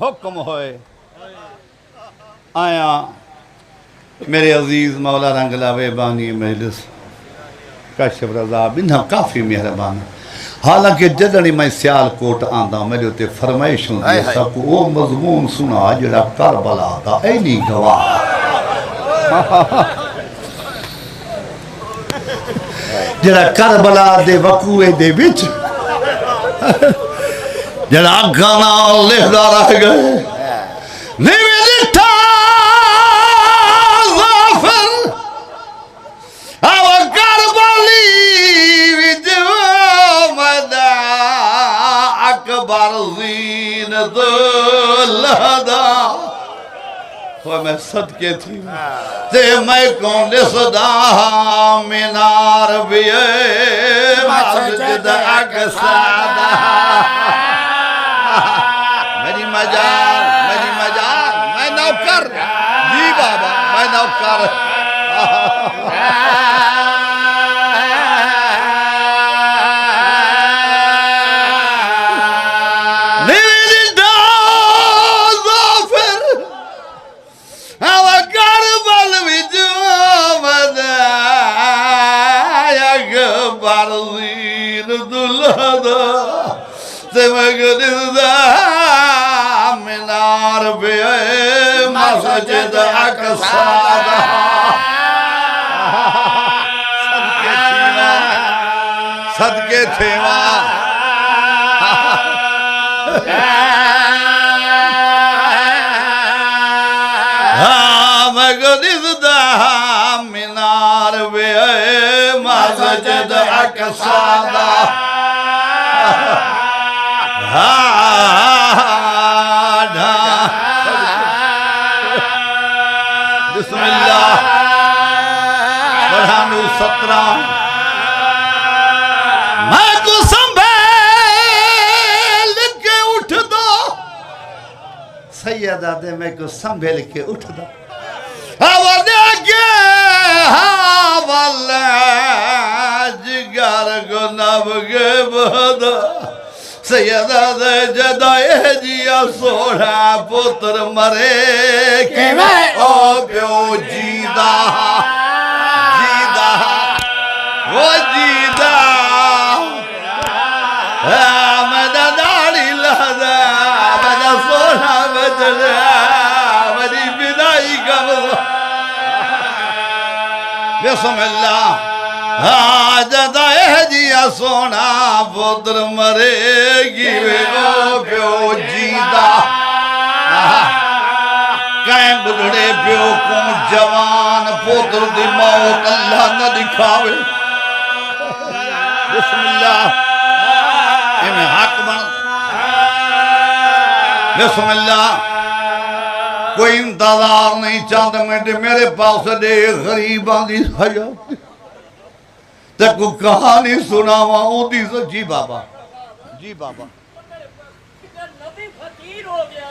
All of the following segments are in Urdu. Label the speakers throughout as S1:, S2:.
S1: حکم ہوئے آیا میرے عزیز مولا رنگ لاوے بانی مجلس کشف رضا بنہا کافی مہربان حالانکہ جدنی میں سیال کوٹ آندہ میرے ہوتے فرمائشوں دیا سب کو وہ مضمون سنا جڑا کربلا دا اینی گواہ جڑا کربلا دے وقوع دے وچ جڑا گانا لہدا رہ گئے نیوی لٹھا ظافر او کربلی وجو مدا اکبر زینت لہدا وہ میں صدقے تھی تے میں کون لسدا منار بیئے مسجد اقصادہ میری مجال میں نوکر جی بابا میں نوکر نیوی دا ظافر او کربل وجو مدا اکبر زینت لہدا مگر منار بیئے مسجد اقصادہ صدقے تھے ماں مگر منار بیئے مسجد اقصادہ بسم اللہ برہانو 17 میں کو سنبھیل کے اٹھ دو سیدہ دے میں کو سنبھیل کے اٹھ دو حوالے کے حوالے جگر کو نب کے بہدہ سیدہ دے جدائے جیا سوڑا پتر مرے کہ میں او پیو جیدہ وہ جیدہ مدہ داڑی لہدہ مدہ سوڑا بجرہ مدی بدائی کا بسم اللہ جدائے جیا سونا پتر مرے گی وہ پیو جیدہ کہیں بڑھڑے پیو کم جوان پتر دی موت اللہ نہ دکھاوے بسم اللہ انہیں حق بن بسم اللہ کوئی انتظار نہیں چاہتا میرے پاس دے غریبان دی حیات تک کو کہانی سناوا ہوں دی جی بابا جی بابا
S2: نبی فقیر ہو گیا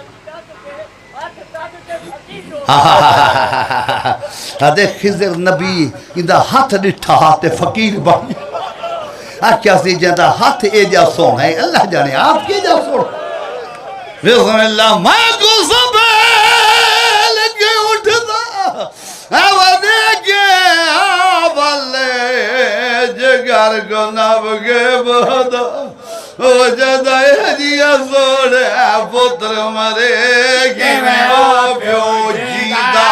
S1: دیکھ خضر نبی اندہ ہاتھ ڈٹھا ہاتھ فقیر بانی کیا سی جاندہ ہاتھ اے جا سونا ہے اللہ جانے آپ کے جا سونا بسم اللہ میں کو سبیل کے اٹھتا آوانے کے آوالے جگر کو نب کے بہدہ او جدائے جیا سوڑے پتر مرے کہ میں او پیو جیدہ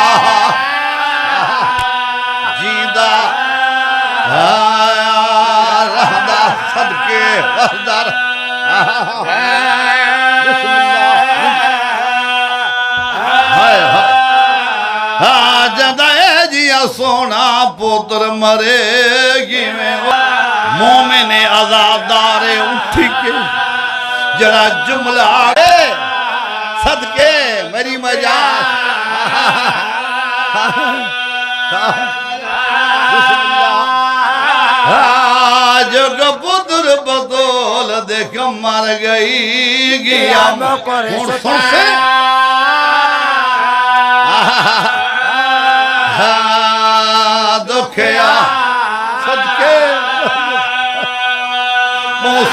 S1: جیدہ رہدہ صدقے رہدہ بسم اللہ جدائے جیا سونا پتر مرے گی میں مومن عذابدار اٹھی کے جڑا جملہ آگے صدقے میری مجال بسم اللہ جو پتر بطول دیکھ مر گئی گیا مرسوں سے دکھیا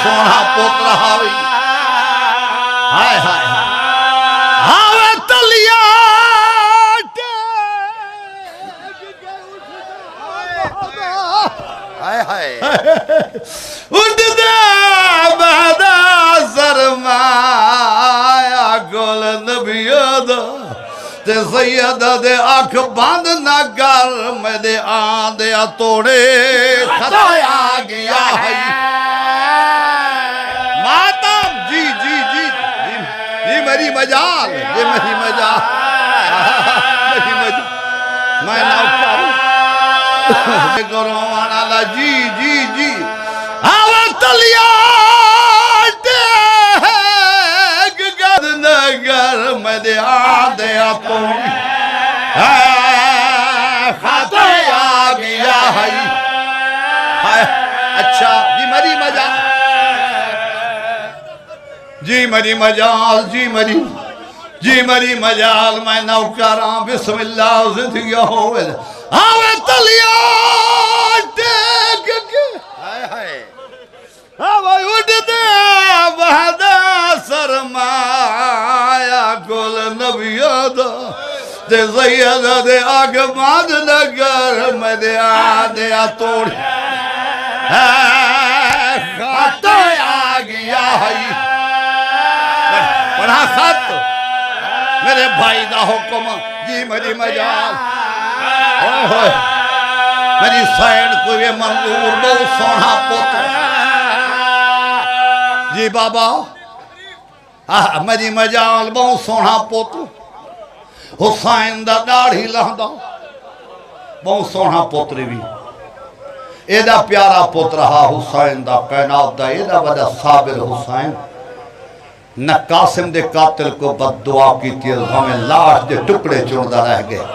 S1: سونا پوترا ہوئی ہائے ہائے ہائے تلیا ہائے ہائے اٹھ دے بہدا سرمایا گل نبیوں دا تے سیدہ دے آنکھ باندھ نہ کر میں دے آندیا توڑے خطایا گیا ہے ماتم جی جی جی جی میری مجال یہ میری مجال میری مجال میں نہ کروں گروان اللہ جی جی جی آوات لیات گد نگر میں دے آدھیا تو خطا آگیا ہے اچھا جی میری مجال جی میری مجال جی میری مجال میں نوکراں بسم اللہ زندگی ہوئے آوے تلیات ہائے ہائے آوے اٹھ دے بہدا سرمایا گل نبیوں دا تے سیدہ دے آگ باندھ نگر میں دے آدھیا توڑ خطا آگیا ہے پڑھا خط میرے بھائی دا حکم جی میری مجال میری سائن کو یہ منظور بہت سونا پوتر جی بابا میری مجال بہت سونا پوتر حسین دا داڑھی لہندا بہت سونا پوتری بھی ایدہ پیارا پوتر ہا حسین دا کائنات دا ایدہ وجہ صابر حسین نہ قاسم دے قاتل کو بد دعا کی تھی ہمیں لاش دے ٹکڑے چوندہ رہ گئے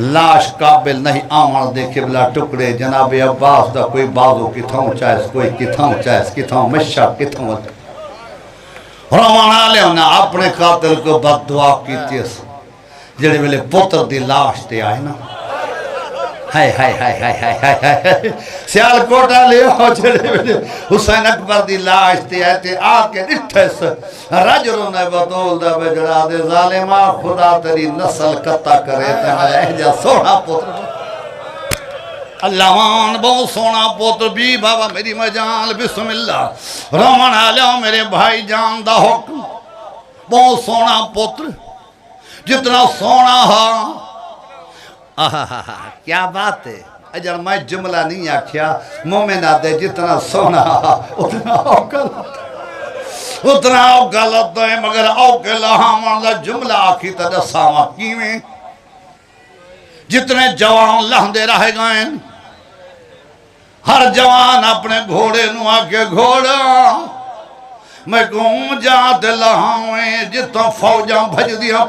S1: لاش قابل نہیں آمن دے قبلہ ٹکڑے جناب عباس دا کوئی بازو کتھاؤں چاہیس کوئی کتھاؤں چاہیس کتھاؤں مشہ کتھاؤں روانا لے انہیں اپنے قاتل کو بد دعا کی تھی جڑے ملے پتر دی لاش تے آئے نا ہائے ہائے ہائے ہائے ہائے ہائے سیال کوٹا لے ہو جڑے ملے حسین اکبر دی لاش تے آئے تے آکے نٹھس رجلوں نے بطول دا بجڑا دے ظالمہ خدا تیری نسل قطع کرے تے میں اہجا سونا پتر اللہ مان بہت سونا پتر بھی بابا میری مجال بسم اللہ رمن آلیاں میرے بھائی جان دا حکم بہت سونا پتر جتنا سونا ہاں کیا بات ہے اجر میں جملہ نہیں آکھیا مومنہ دے جتنا سونا اتنا غلط ہے مگر اوکلہ ہاں جملہ آکھی تا دسامہ کیویں جتنے جوان لہندے رہ گئے ہر جوان اپنے گھوڑے نو آکے گھوڑا میں کہوں جاتے لہاویں جتنا فوجاں بھج دیا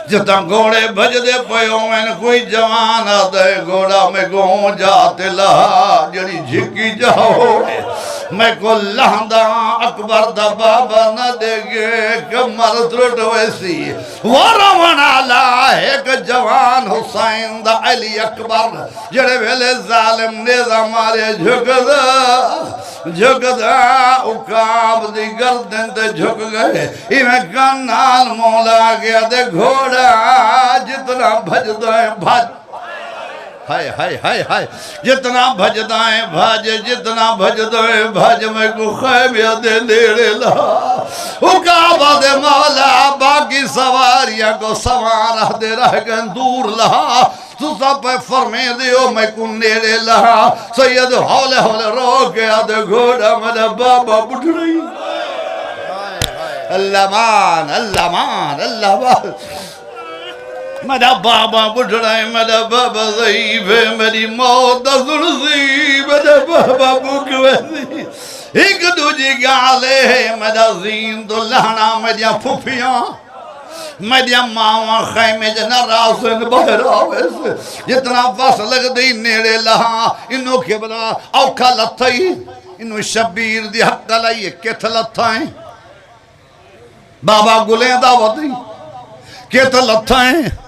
S1: جتنا گھوڑے بھج دے پیوں میں کوئی جوان آدھے گھوڑا میں کہوں جاتے لہا جڑی جھکی جاؤ میں کو لہندہ اکبر دا بابا نہ دے گے کمر ترٹ ویسی ورمن آلہ ایک جوان حسین دا علی اکبر جڑے ویلے ظالم نیزہ مارے جھک دا اکاب دی گردن تے جھک گئے میں کنال مولا گیا دے گھوڑا جتنا بھج دائیں بھج ہائے ہائے ہائے ہائے جتنا بھج دائیں بھج جتنا بھج دائیں بھج میں کو خیمیہ دے لیڑے لہا اکابہ دے مولا باقی سواریاں کو سوارہ دے رہ گئے دور لہا تو سب پہ فرمے دیو میں کو نیڑے لہا سید ہولے ہولے رو گیا دے گھوڑا میرا بابا بٹھ رہی اللہ مان اللہ مان اللہ مان میرا بابا بٹھ رہے میرا بابا ضعیف ہے میری موت ضرزی میرا بابا بکویسی ایک دوجی گالے ہے میرا زین تو لہنا میرا پھوپیاں میرا ماما خیمے جنا راسن بہراویس جتنا فاس لگ دی نیڑے لہا انہوں کے بنا اوکھا لتھائی انہوں شبیر دی حق لائیے کیتھ لتھائیں بابا گلیں دعوت دی کیتھ لتھائیں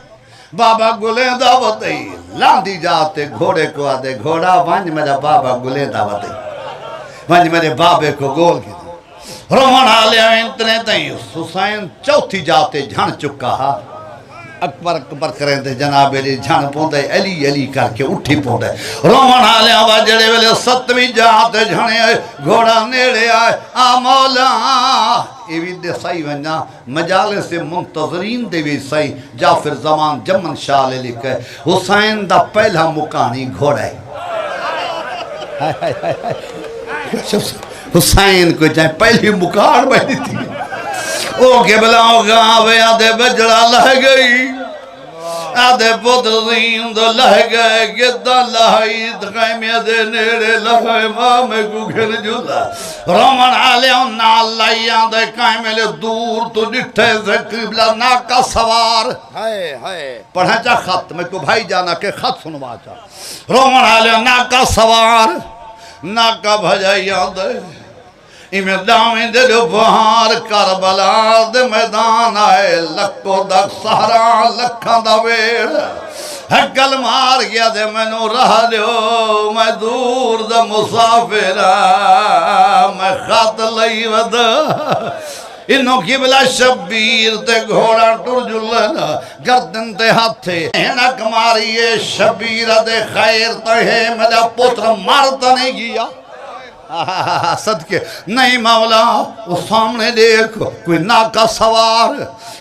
S1: بابا گلیں دعوت دی لاندی جاتے گھوڑے کو آدھے گھوڑا وانج میرا بابا گلیں دعوت دی وہاں میرے بابے کو گول کی رومن آلے اتنے تئیں حسین چوتھی جاتے جھن چکا ہا اکبر اکبر کریں دے جناب علی جھن پوندے علی علی کر کے اٹھی پوندے رومن آلے آبا جڑے ویلے ستویں جاتے جھنے آئے گھوڑا نیڑے آئے آ مولا ایوی دے سائی ونجا مجالے سے منتظرین دے بھی سائی جعفر زمان جمن شاہ لے لکھے حسین دا پہلا مکانی گھوڑا ہے حسین کو چاہے پہلی مکان بیٹھی تھی او کے بلاؤ گاوے آدھے بجڑا لہ گئی آدھے پترین دو لہ گئے گدہ لہائی دقائمی آدھے نیڑے لہائی مامے کو گھر جولا رومن آلے انہا اللہ آدھے قائمے لے دور تو جٹھے سے قبلہ ناکا سوار پڑھیں چاہ خط میں کو بھائی جانا کہ خط سنوا چاہ رومن آلے ناکا سوار ناکا بھجائی آدھے ایمیں داویں دے جو بہار کربلا دے میدان آئے لکھو دک سہرا لکھاں دا ویڑ ہکل مار گیا دے میں نو رہ دیو میں دور دا مسافرہ میں خط لئی ود انہوں کی بلا شبیر تے گھوڑا ٹر جلن گردن تے ہاتھے ہنک ماریے شبیر دے خیر تے میرا پتر مارتا نہیں گیا صدقے نہیں مولا وہ سامنے دیکھ کوئی ناکا سوار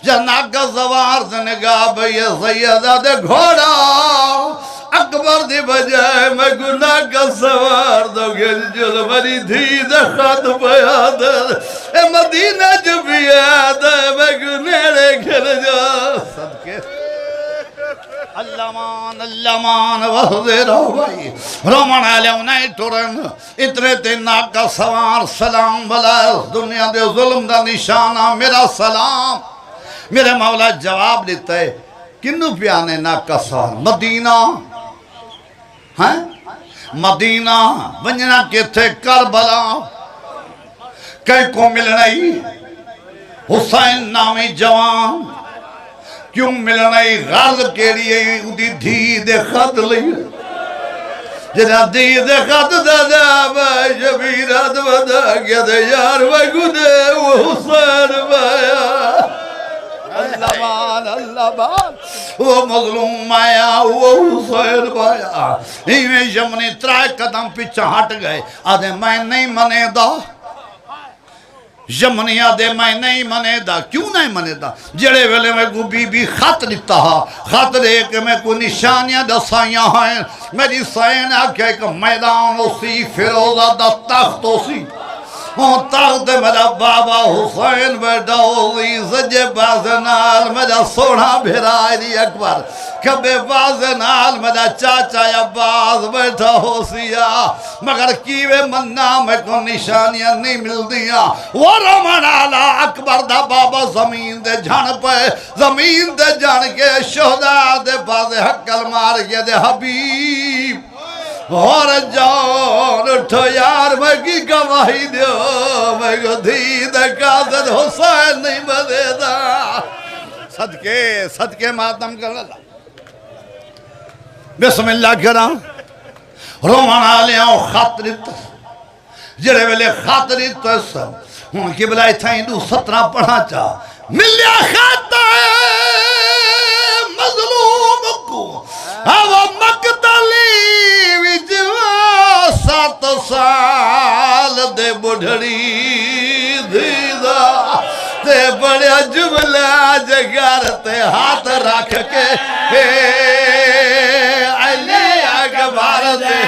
S1: یا ناکا سوار سے نگاہ بھئی سیدہ دے گھوڑا اکبر دی بجائے میں کوئی ناکا سوار دو گل جل بری دھی دے خط بیادر اے مدینہ جو بیادر میں کوئی نیڑے کھل جا صدقے اللہ مان وحدے رہو بھائی رومن آلے انہیں ٹورن اتنے تینا کا سوار سلام بلا دنیا دے ظلم دا نشانہ میرا سلام میرے مولا جواب لیتا ہے کنو پیانے ناکا سوار مدینہ مدینہ بنجنا کے تھے کربلا کئی کو ملنا ہی حسین نامی جوان کیوں ملنا ہی غرض کے لیے دی دھی دے خط لئی جنا دھی دے خط دا جابا شبیرات ودا گیا دے یار وگو دے وہ حسین بایا اللہ بان وہ مظلوم آیا وہ حسین بایا ایویں جمنی ترائے قدم پیچھا ہٹ گئے آدھے میں نہیں منے دا جمنیا دے میں نہیں منے دا کیوں نہیں منے دا جڑے ویلے میں کو بی بی خط لیتا ہا خط لے کے میں کو نشانیاں دسائیاں ہیں میری سائن آکھے کہ میدان اسی فیروزہ دا تخت اسی تخت میرا بابا حسین بیٹا ہوئی سجے بازنال میرا سونا بھیرائی دی اکبر کبے بازنال میرا چاچا یا باز بیٹا ہو سیا مگر کیوے مننا میں کو نشانیاں نہیں مل دیا وہ رومن آلا اکبر دا بابا زمین دے جھان پہ زمین دے جھان کے شہدہ دے باز حقل مار گیا دے حبیب اور جان اٹھو یار میں کی گواہی دیو میں کو دید قاصد حسین نہیں بدے دا صدقے ماتم کر اللہ بسم اللہ کرام رومن آلیاں خاطرت جڑے ویلے خاطرت سب ان کی بلائی تھا ہندو 17 پڑھا چاہ ملیا خاطر مظلوم کو ہوا مقتلی 7 سال دے بڑھڑی دیدہ تے بڑے جملہ جگر تے ہاتھ رکھ کے علی اکبر دے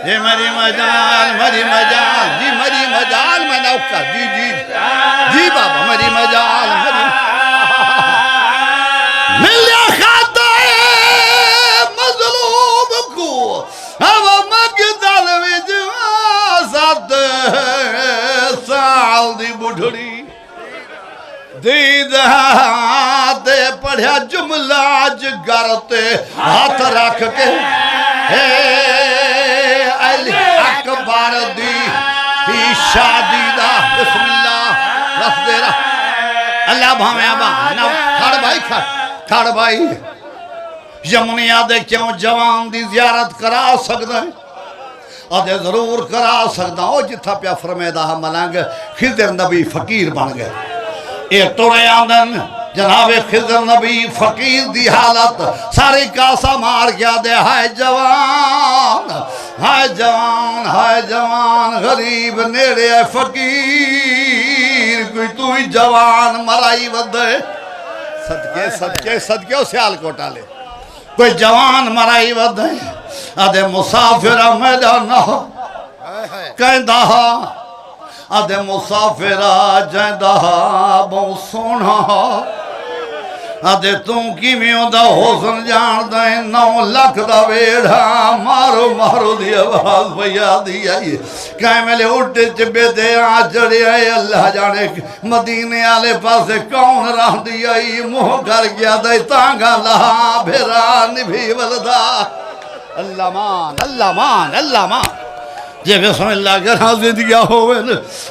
S1: یہ مری مجال جی مری مجال میں نوکر جی بابا مری مجال ملیا خاطہ مظلوم کو ہوا مقتل وچ 7 سال دی بڑھڑی دیدہ تے پڑھیا جملہ جگر تے ہاتھ رکھ کے علی اکبر دی شادی دا بسم اللہ رس دے رہا اللہ بھامے آبا کھڑ بھائی کھڑ بھائی یمنیا دے کیوں جوان دی زیارت کرا سکتا ہے آدھے ضرور کرا سکتا ہوں جتھا پیا فرمیدہ ملنگ خضر نبی فقیر بن گئے اے توڑے آندن جناب خضر نبی فقیر دی حالت ساری کاسا مار گیا دے ہائے جوان ہائے جوان ہائے جوان غریب نیڑے ہے فقیر کوئی تو ہی جوان مرائی ودے صدقے صدقے صدقے ہو سیال کوٹا لے کوئی جوان مرائی ودے آدھے مسافرہ میدانہ کہندہ آدھے مسافرہ جہندہ بہت سونا آدھے تم کی میوں دا حسن جان دائیں 9 لاکھ دا ویڑا مارو مارو دی آواز بھیا دی آئی کہیں میں لے اٹھے چبے دے آج جڑے آئے اللہ جانے مدینے آلے پاسے کون راہ دی آئی موہ کر گیا دائی تانگا لہا بھیرا نبھی ولدہ اللہ مان اللہ مان اللہ مان جے بسم اللہ گرہ زندگیہ ہوئے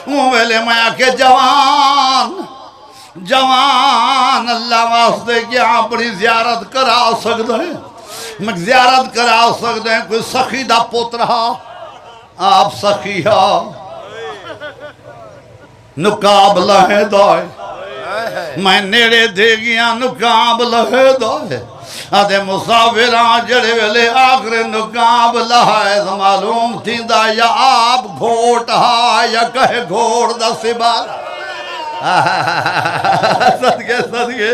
S1: مویلے مایا کے جوان جوان اللہ واسطے کیا اپنی زیارت کرا سکتے ہیں میں زیارت کرا سکتے ہیں کوئی سخی دا پوت رہا آپ سخی ہاں نکاب لہے دائے میں نیڑے دے گیا نکاب لہے دائے آدھے مسافران جڑے ویلے آخر نکاب لہائے معلوم تھی دا یا آپ گھوٹ ہا یا کہے گھوڑ دا سبال صدقے صدقے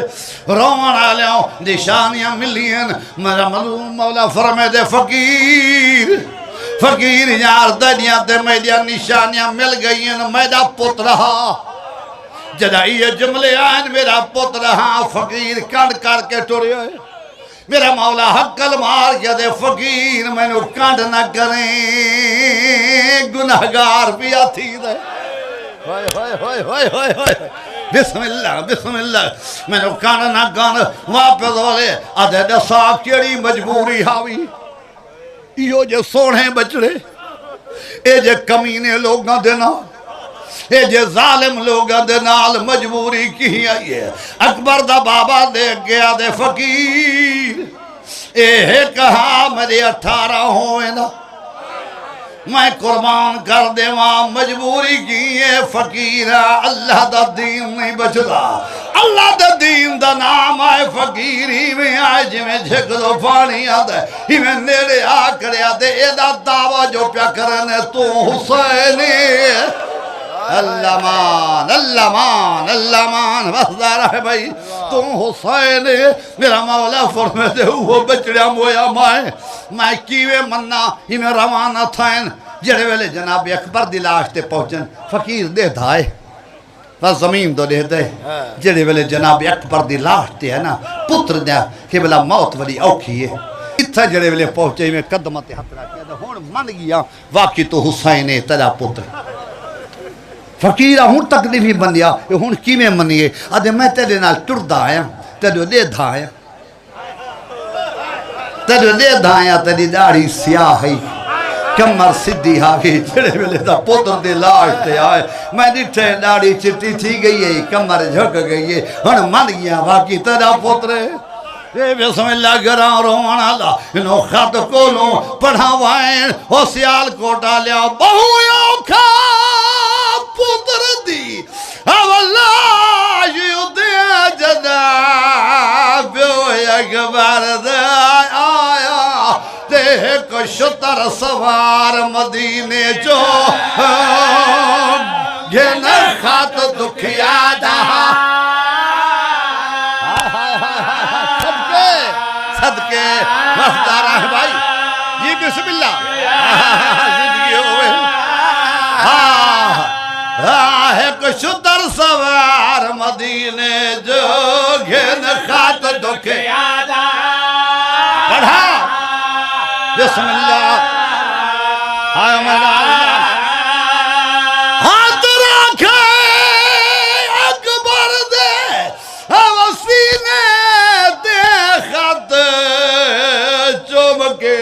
S1: روان آلیاں نشانیاں ملین میرا معلوم مولا فرمے دے فقیر فقیر یار دنیا تے میڈیا نشانیاں مل گئی ہیں میرا پت رہا جدہ یہ جملے آئین میرا پت رہا فقیر کانڈ کر کے ٹوڑے ہوئے میرا مولا حقل مار کیا دے فقیر میں نے کانڈ نہ کریں گناہگار بھی آتی دے ہوئے ہوئے ہوئے ہوئے ہوئے ہوئے بسم اللہ میں نے کانڈ نہ کانڈ واپس والے آدھے دے صاحب کیڑی مجبوری ہاوی یہ جو سوڑھیں بچڑے اے جو کمینے لوگاں دینا اے جو ظالم لوگاں دے نال مجبوری کی آئی ہے اکبر دا بابا دے گیا دے فقیر اے کہا میرے 18 ہوئے نا میں قربان کر دے وہاں مجبوری کی ہے فقیرہ اللہ دا دین نہیں بچدا اللہ دا دین دا نام آئے فقیری میں آئے جی میں جھک دو پانی آدھے ہی میں نیڑے آ کرے آدھے اے دا دعویٰ جو پیا کرنے تو حسینی اللہ مان اللہ مان اللہ مان بس دارہ ہے بھائی تم حسین میرا مولا فرمے دے وہ بچڑیا مویا میں کیوے مننا ہی میں روانہ تھائن جڑے ویلے جناب اکبر دی لاش تے پہنچن فقیر دے دھائے بس زمین دو دے دے جڑے ویلے جناب اکبر دی لاش تے ہے نا پتر دیا کہ بلا موت والی اوکھی ہے اتھا جڑے ویلے پہنچے میں قدمت ہاتھ رکھیا دے ہون من گیا واقعی تو حسین تیرا پتر فقیرہ ہون تکلیفی بندیا ہون کی میں منیے آدھے میں تیرے نال ٹردہ آیا تیرے لے دھایا تیرے لے دھایا تیری داڑھی سیاہ ہے کمر صدی آگئی جڑے ویلے دا پتر دے لاش تے آئے میں ڈٹھے داڑھی چٹی تھی گئی ہے کمر جھک گئی ہے ہن من گیا واقعی تیرا پتر ہے اے بسم اللہ گران روان اللہ انہوں خط کولوں پڑھاوائیں ہو سیال کوٹا لیا بہویوں کھا پتر دی اللہ یودیا جدا بیو اکبر دے آیا دیکھ شتر سوار مدینے جو گھن خط دکھیا دہا صدقے مفدارہ ہے بھائی یہ بسم اللہ زندگی ہوئے ہے کچھ در سوار مدینے جو گھن خط دکھے پڑھا بسم اللہ آئے مدارہ ہاتھ رکھے اکبر دے وسینے خط چومکے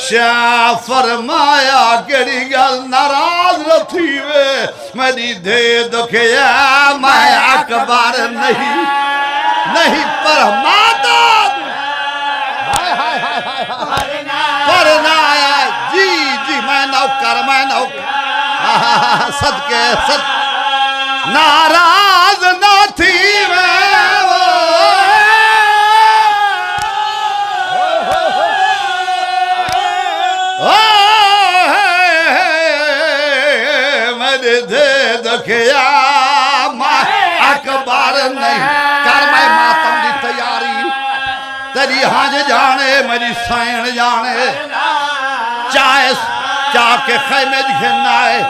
S1: شاہ فرمایا کیڑی گل ناراض رتھی وے میری دے دکھیا میں اکبر نہیں پر مادر صدقے صدقے ناراض نہ تھی میرے دے دکھیا اکبر نہیں کر میں ماتم دی تیاری تیری ہانج جانے میری سائن جانے چاہ کے خیمے دکھنا ہے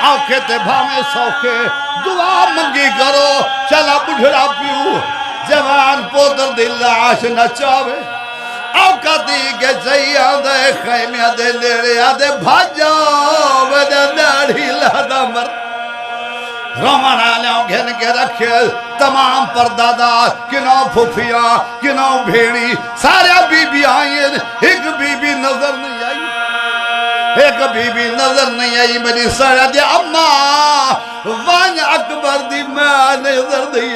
S1: آنکھیں تے بھامے سوکھے دعا منگی کرو چلا بڑھڑا پیو جوان پودر دل لاش نہ چاوے آنکھا دی کے چاہی آدھے خیمے دے لیڑے آدھے بھاجو بدے داڑھی لہدہ مرد رومان آلیاں گھن کے رکھے تمام پردادار کنوں پھوپھیاں کنوں بھیڑی سارے بی بی آئین ایک بی بی نظر نہیں آئی ایک بی بی نظر نہیں آئی میری سارے دیا امماں وان اکبر دی میں نظر دی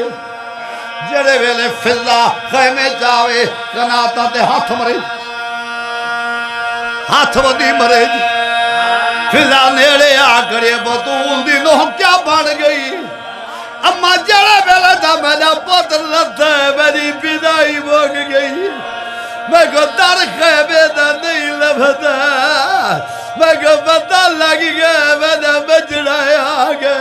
S1: جڑے ویلے فضا خیمے جاوے کناتا تے ہاتھ مرے ہاتھ ودی مرے فضا نیڑے آکڑے بطول دی نوح کیا بڑھ گئی اما جڑے بیلے تھا میرا پتر رہتا ہے میری بیدائی بھوگ گئی میں کو در خیبے دا نہیں لبھتا میں کو پتہ لگ گیا میرا بجڑا آگے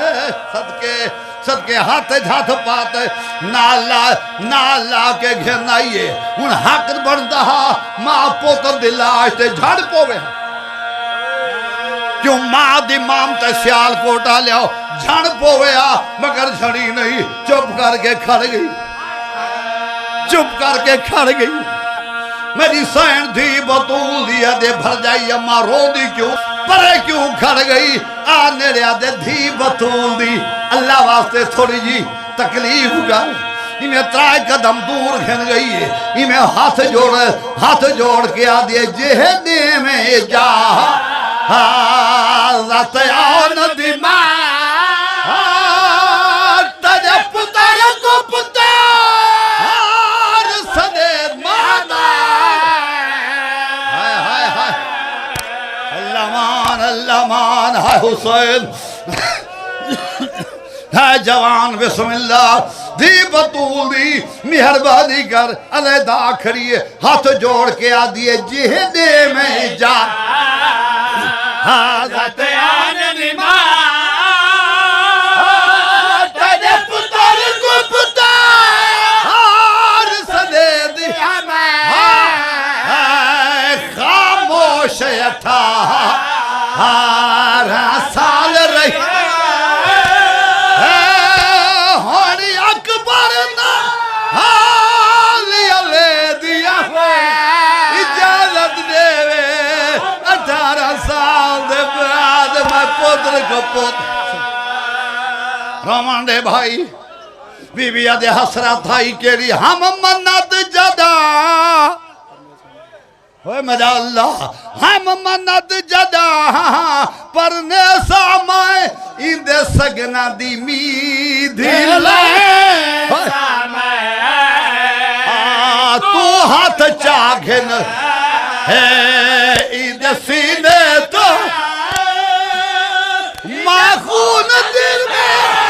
S1: صدقے ہاتھ پاتے نالا کے گھرنائیے ان حق بڑھتا ماں پوتر دلاش تے جھڑ پوے کیوں ماں دی مام تے سیال کوٹا لیاؤ جھڑ پوے مگر جھڑی نہیں چپ کر کے کھڑ گئی چپ کر کے کھڑ گئی میری سین تھی بطول دیا دے بھر جائی اممہ رو دی کیوں پرے کیوں کھڑ گئی آنے ریا دے دھی بطول دی اللہ واسطے تھوڑی جی تکلیف گئی انہیں ترائے قدم دور گھن گئی ہے انہیں ہاتھ جوڑ کے آدھے جہدے میں جا ذات آن دی ماں تجھے پتر کو پتر صدید مانا اللہ مان ہے حسین ہے جوان بسم اللہ دی بطول دی مہربانی کر علیحدہ کھڑیے ہاتھ جوڑ کے آدھیے جہدے میں جا حضرت آننی ماں تجھے پتر کو پتر اور صدید خاموش یتھا سال رہی ہونی اکبر نا حالی علی دیا اجازت دے 18 سال دے بعد میں پتر کو پتر رومان دے بھائی بی بی آدھے حسرت تھائی کیری ہم منت جدا اوہ مجھا اللہ ہم منت جدا پرنے سامائے اندے سگنا دی میدھی لے تو ہاتھ چاگھن ہے اندے سینے تو ماں خون دل میں